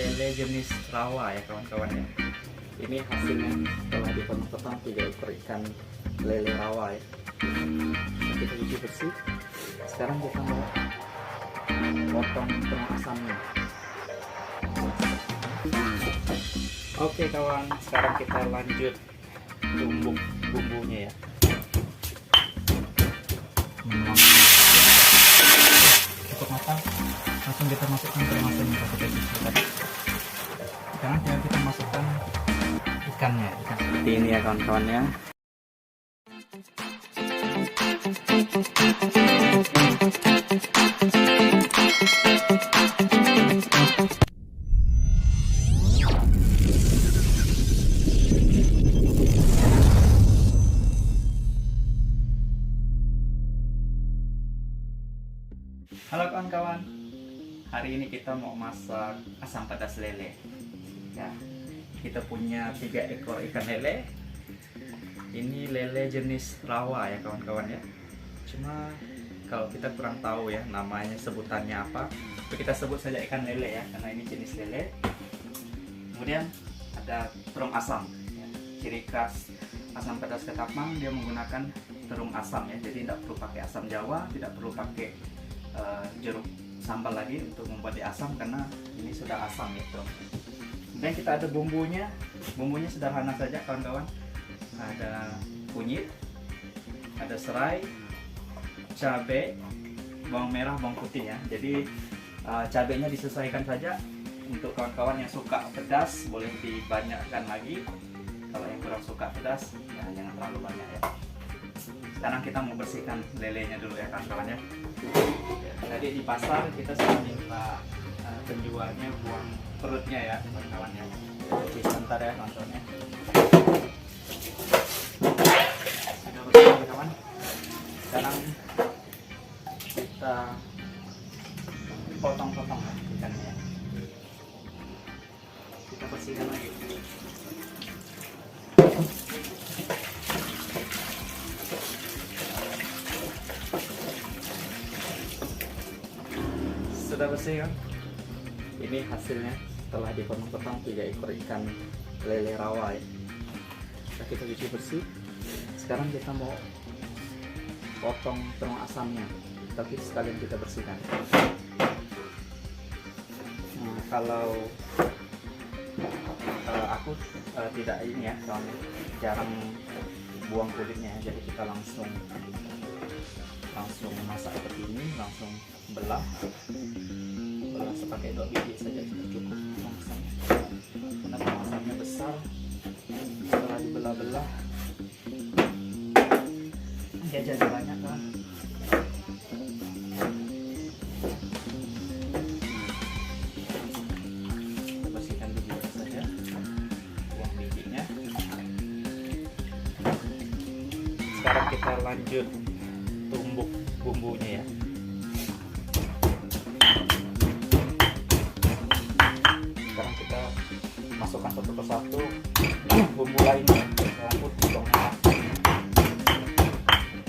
lele jenis rawa ya kawan-kawan ya. Ini hasilnya setelah dipotong-potong 3 ekor ikan lele rawa ya. Kita cuci bersih. Sekarang kita mau potong tengah asamnya. Oke kawan, sekarang kita lanjut tumbuk bumbunya ya. Cukup matang, langsung kita masukkan ke masanya kita cuci. Sekarang kita masukkan ikannya, ikan seperti ini ya kawan-kawan ya. Halo kawan-kawan, hari ini kita mau masak asam pedas lele ya. Kita punya 3 ekor ikan lele. Ini lele jenis rawa ya kawan-kawan ya. Cuma kalau kita kurang tahu ya namanya, sebutannya apa, tapi kita sebut saja ikan lele ya, karena ini jenis lele. Kemudian ada terung asam ya. Ciri khas asam pedas Ketapang, dia menggunakan terung asam ya, jadi tidak perlu pakai asam jawa, tidak perlu pakai jeruk sambal lagi untuk membuat dia asam, karena ini sudah asam gitu. Kemudian kita ada bumbunya sederhana saja kawan-kawan. Ada kunyit, ada serai, cabai, bawang merah, bawang putih ya. Jadi cabainya disesuaikan saja. Untuk kawan-kawan yang suka pedas boleh dibanyakkan lagi. Kalau yang kurang suka pedas ya jangan terlalu banyak ya. Sekarang kita mau bersihkan lelenya dulu ya kawan-kawan ya. Tadi di pasar kita sudah minta penjualnya buang perutnya ya kawan-kawan ya. Jadi sebentar ya kawan-kawan ya. Sudah bersih kawan-kawan. Sekarang kita potong-potong ya ikannya ya. Kita bersihkan lagi. Sudah bersih kan? Ini hasilnya setelah dipotong-potong 3 ekor ikan lele rawa ya. Kita cuci bersih. Sekarang kita mau potong terung asamnya, tapi sekalian kita bersihkan. Nah, kalau aku tidak ini ya, soalnya jarang buang kulitnya, jadi kita langsung masak seperti ini, langsung belah sepakai 2 biji saja sudah cukup masaknya. Karena masaknya besar, setelah dibelah-belah dia jadi banyak kan. Kita bersihkan dulu saja, buang bijinya. Sekarang kita lanjut tumbuk bumbunya ya. Sekarang kita masukkan satu persatu bumbu lainnya, bawang putih, bawang merah.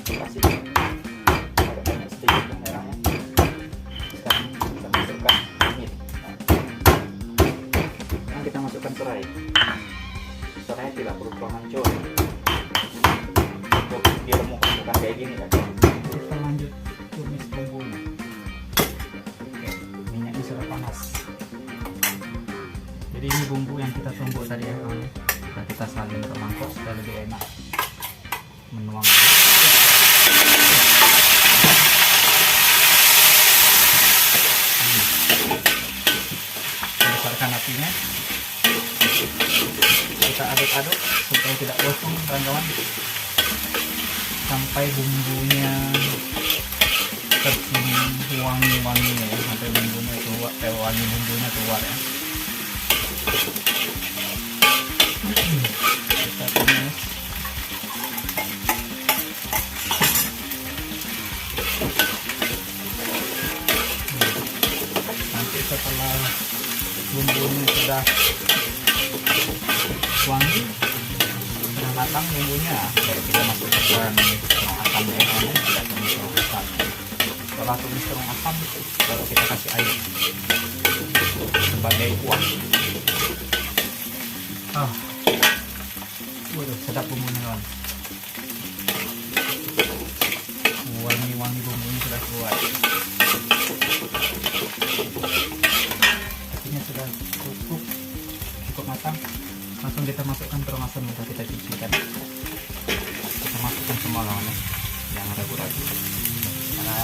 Kasih agak banyak sedikit bawang merahnya. Sekarang kita masukkan kunyit. Sekarang kita masukkan serai. Serai tidak perlu terlalu hancur. Untuk diremuk bukan kayak gini kan. Kita lanjut tumis bumbunya. Oke, minyaknya sudah panas. Jadi ini bumbu yang kita tumbuk tadi ya kawan. Kita salin ke mangkok supaya lebih enak menuang. Kita besarkan apinya. Kita aduk-aduk supaya tidak gosong kawan-kawan, sampai bumbunya tercium wangi-wanginya ya, sampai bumbunya keluar, wangi bumbunya keluar ya. Kita tumis. Nanti setelah bumbunya sudah wangi, sudah matang bumbunya, baru kita masukkan terung asamnya ya, kita tumis terung asam. Setelah tumis terung asam, baru kita kasih air. sebagai kuah. Waduh, sedap bumbunya kawan. Wangi-wangi bumbunya sudah keluar. Apinya sudah cukup matang. Langsung kita masukkan terong asam yang kita cuci tadi. Kita masukkan semua lawan ya. Jangan ragu-ragu. Karena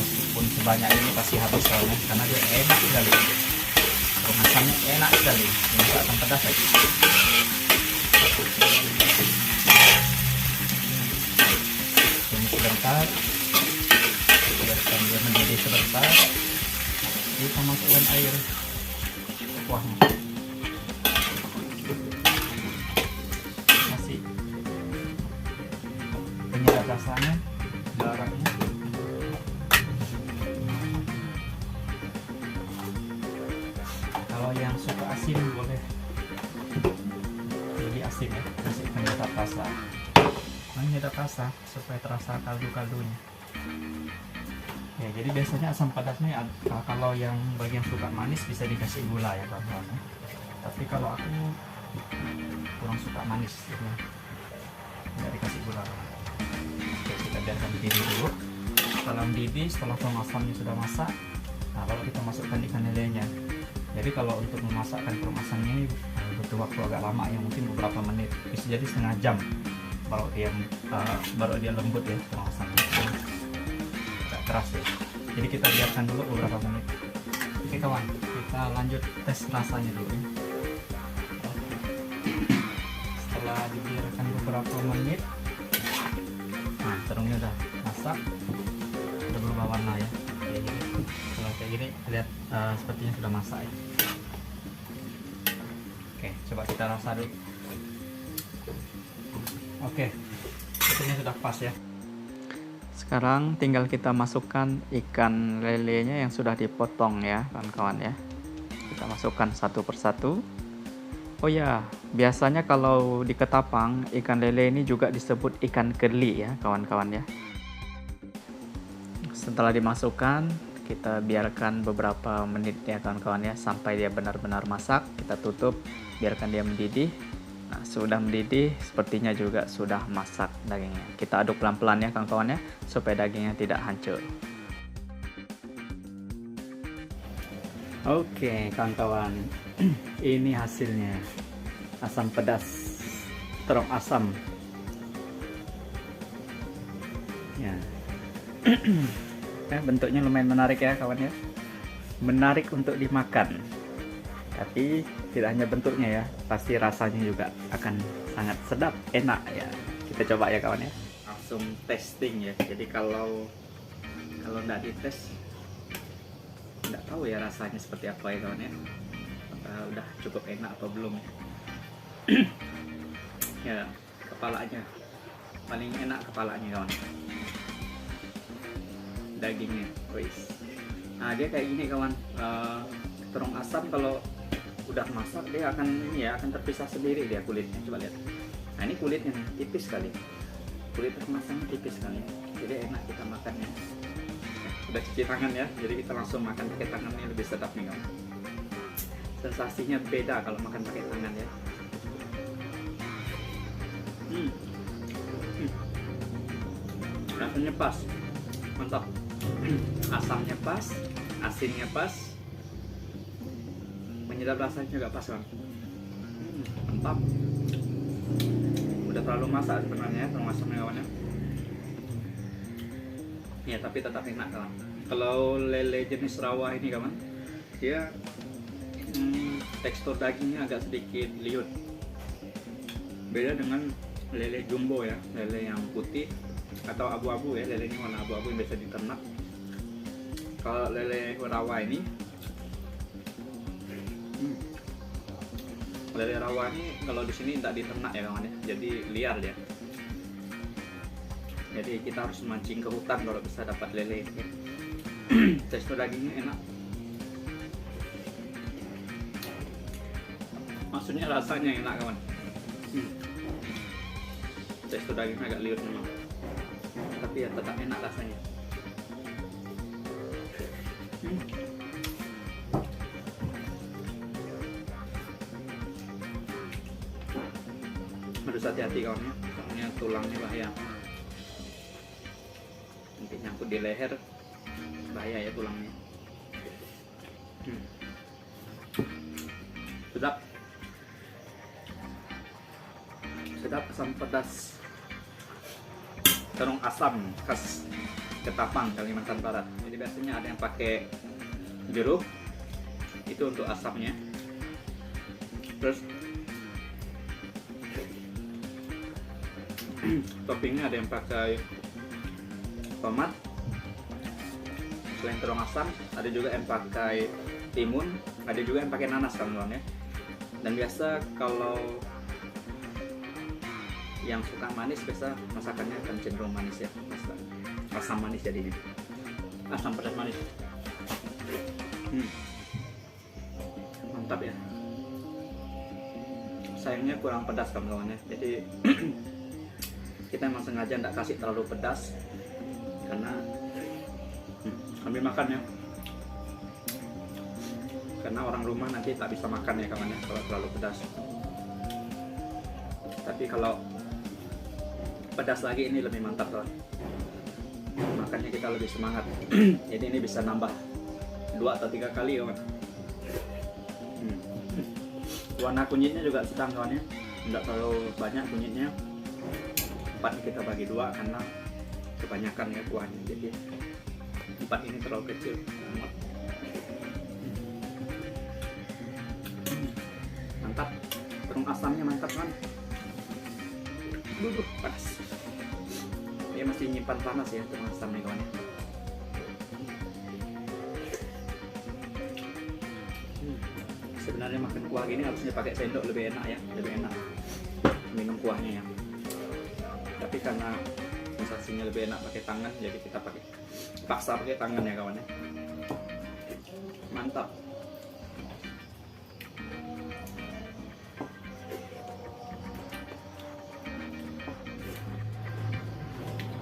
meskipun sebanyak ini pasti habis soalnya, karena dia enak sekali. Terong asamnya enak sekali. Ini akan pedas lagi. Ini sebentar. Biarkan dia mendidih sebentar. Kita masukkan air kuahnya. Masih penyedap rasanya, garamnya. Kalau yang suka asin boleh lebih asin ya, kasih penyedap rasa. Penyedap rasa supaya terasa kaldu-kaldunya. Ya, jadi biasanya asam pedasnya kalau yang bagian suka manis bisa dikasih gula ya kawan-kawan. Tapi kalau aku kurang suka manis, jadi nggak dikasih gula. Oke, kita biarkan mendidih dulu. Setelah mendidih, setelah terong asamnya sudah masak, nah baru kita masukkan ikan lelenya. Jadi kalau untuk memasakkan terong asamnya ini butuh waktu agak lama ya, mungkin beberapa menit, bisa jadi setengah jam. Baru dia lembut ya terong asamnya. Keras ya, jadi kita biarkan dulu beberapa menit. Oke kawan, kita lanjut tes rasanya dulu ya. Setelah dibiarkan beberapa menit, nah terongnya udah masak, udah berubah warna ya. Kalau kayak gini lihat sepertinya sudah masak ya. Oke, coba kita rasa dulu. Oke, sepertinya sudah pas ya. Sekarang tinggal kita masukkan ikan lelenya yang sudah dipotong ya kawan-kawan ya. Kita masukkan satu persatu. Oh ya, biasanya kalau di Ketapang ikan lele ini juga disebut ikan keli ya kawan-kawan ya. Setelah dimasukkan, kita biarkan beberapa menit ya kawan-kawan ya, sampai dia benar-benar masak. Kita tutup, biarkan dia mendidih. Nah, sudah mendidih, sepertinya juga sudah masak dagingnya. Kita aduk pelan-pelan ya kawan-kawan ya, supaya dagingnya tidak hancur. Oke kawan-kawan, ini hasilnya. Asam pedas terong asam ya. Bentuknya lumayan menarik ya kawan ya, menarik untuk dimakan. Tapi tidak hanya bentuknya ya, pasti rasanya juga akan sangat sedap, enak ya. Kita coba ya kawan ya. Langsung testing ya. Jadi kalau nggak dites, nggak tahu ya rasanya seperti apa ya kawan ya. Apakah udah cukup enak atau belum ya. Ya, kepalanya paling enak, kepalanya kawan. Dagingnya, wis. Nah dia kayak gini kawan. Terong asam kalau udah masak dia akan terpisah sendiri dia kulitnya. Coba lihat. Nah ini kulitnya tipis sekali. Kulit terong asamnya tipis sekali. Jadi enak kita makannya. Udah cuci tangan ya. Jadi kita langsung makan pakai tangan, ini lebih sedap nih kawan. Sensasinya beda kalau makan pakai tangan ya. Rasanya pas, mantap. Asamnya pas, asinnya pas, menyedap rasanya juga pas kan. Mantap. Udah terlalu masak sebenarnya terong asamnya kawannya. Ya tapi tetap enak kawan. Kalau lele jenis rawa ini kawan, dia tekstur dagingnya agak sedikit liut. Beda dengan lele jumbo ya, lele yang putih atau abu-abu ya, lele ini warna abu-abu yang biasa diternak. Kalau lele rawa ini, lele rawa ini kalau di sini tidak diternak ya kawan ya, jadi liar dia. Jadi kita harus mancing ke hutan kalau bisa dapat lele ya. Tekstur dagingnya enak. Maksudnya rasanya enak kawan. Tekstur dagingnya agak liut memang, tapi ya tetap enak rasanya. Harus hati-hati kawannya, soalnya tulangnya bahaya. Nanti nyangkut di leher, bahaya ya tulangnya. Sedap. Sedap asam pedas. Terung asam khas Ketapang, Kalimantan Barat. Jadi biasanya ada yang pakai jeruk, itu untuk asamnya. Terus toppingnya ada yang pakai tomat. Selain terung asam, ada juga yang pakai timun, ada juga yang pakai nanas kawan-kawan ya. Dan biasa kalau yang suka manis biasa masakannya akan cenderung manis ya, asam manis jadinya, asam pedas manis. Mantap ya. Sayangnya kurang pedas kawan-kawan ya, jadi kita emang sengaja tidak kasih terlalu pedas karena kami makan ya, karena orang rumah nanti tak bisa makan ya kawan ya kalau terlalu pedas. Tapi kalau pedas lagi ini lebih mantap kawan, makanya kita lebih semangat. Jadi ini bisa nambah 2 atau 3 kali kawan. Warna kunyitnya juga sedang kawan ya, tidak terlalu banyak kunyitnya. 4 kita bagi 2 karena kebanyakan ya kuahnya, jadi 4 ini terlalu kecil. Mantap, terung asamnya mantap kan. Panas. Dia masih nyimpan panas ya terung asamnya kawan ya. Sebenarnya makan kuah gini harusnya pakai sendok, lebih enak ya, lebih enak minum kuahnya ya. Tapi karena sensasinya lebih enak pakai tangan, jadi kita paksa pakai tangan ya kawan ya. Mantap.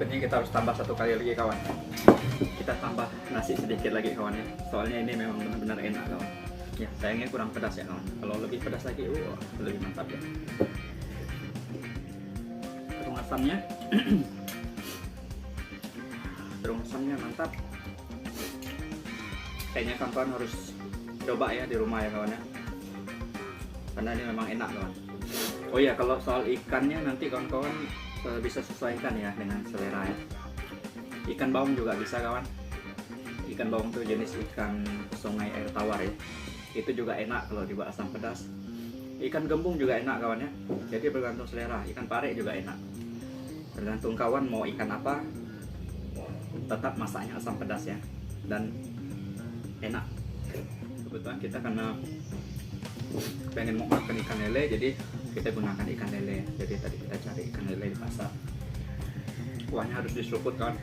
Sepertinya kita harus tambah 1 kali lagi kawan. Kita tambah nasi sedikit lagi kawan ya, soalnya ini memang benar-benar enak kawan ya. Sayangnya kurang pedas ya kawan, kalau lebih pedas lagi lebih mantap ya. Terung asamnya terung asamnya mantap. Kayaknya kawan-kawan harus coba ya di rumah ya kawan ya, karena ini memang enak kawan. Oh iya, kalau soal ikannya nanti kawan-kawan bisa sesuaikan ya dengan selera ya. Ikan baung juga bisa kawan. Ikan baung itu jenis ikan sungai air tawar ya, itu juga enak kalau dibuat asam pedas. Ikan gembung juga enak kawan ya, jadi bergantung selera. Ikan pare juga enak, tergantung kawan mau ikan apa, tetap masaknya asam pedas ya, dan enak. Kebetulan kita karena pengen mau makan ikan lele, jadi kita gunakan ikan lele. Jadi tadi kita cari ikan lele di pasar, kuahnya harus diseruput kawan.